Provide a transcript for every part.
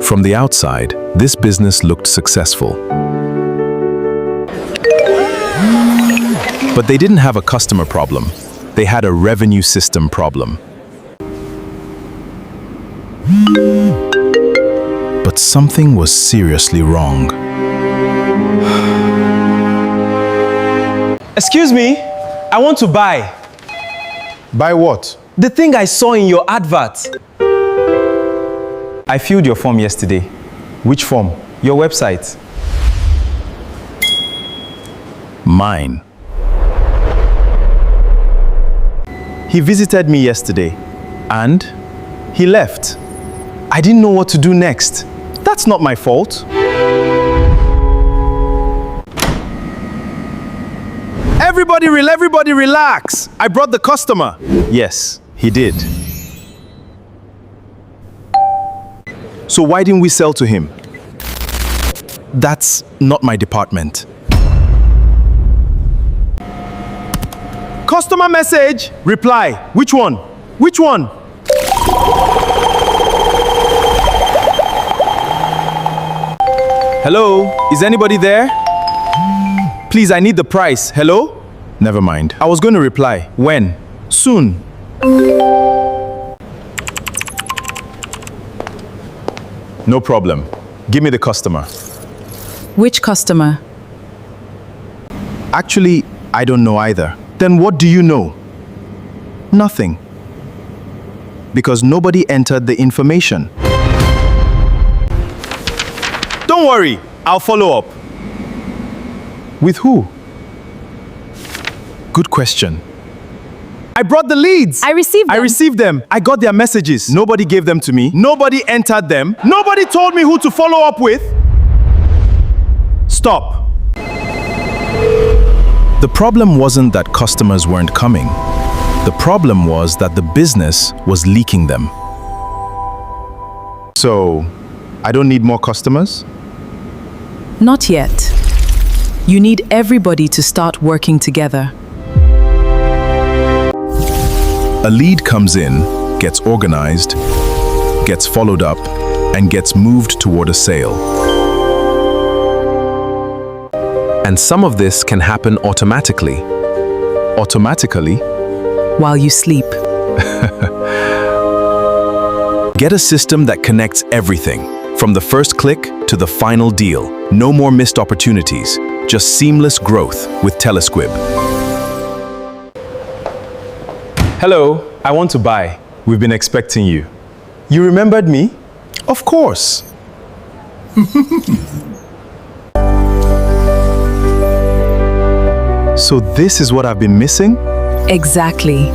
From the outside, this business looked successful. But they didn't have a customer problem. They had a revenue system problem. But something was seriously wrong. Excuse me, I want to buy. Buy what? The thing I saw in your advert. I filled your form yesterday. Which form? Your website. Mine. He visited me yesterday and he left. I didn't know what to do next. That's not my fault. Everybody relax. I brought the customer. Yes, he did. So why didn't we sell to him? That's not my department. Customer message, reply. Which one? Which one? Hello, is anybody there? Please, I need the price. Hello? Never mind. I was going to reply. When? Soon. No problem. Give me the customer. Which customer? Actually, I don't know either. Then what do you know? Nothing. Because nobody entered the information. Don't worry, I'll follow up. With who? Good question. I brought the leads. I received them. I got their messages. Nobody gave them to me. Nobody entered them. Nobody told me who to follow up with. Stop. The problem wasn't that customers weren't coming. The problem was that the business was leaking them. So, I don't need more customers? Not yet. You need everybody to start working together. A lead comes in, gets organized, gets followed up, and gets moved toward a sale. And some of this can happen automatically. Automatically? While you sleep. Get a system that connects everything, from the first click to the final deal. No more missed opportunities, just seamless growth with TELESQUIB. Hello, I want to buy. We've been expecting you. You remembered me? Of course. So this is what I've been missing? Exactly.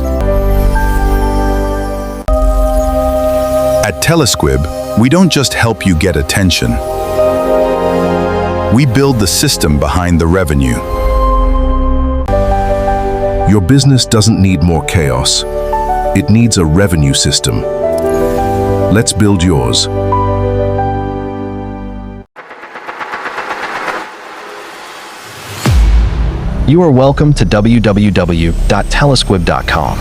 At TELESQUIB, we don't just help you get attention. We build the system behind the revenue. Your business doesn't need more chaos. It needs a revenue system. Let's build yours. You are welcome to www.telesquib.com.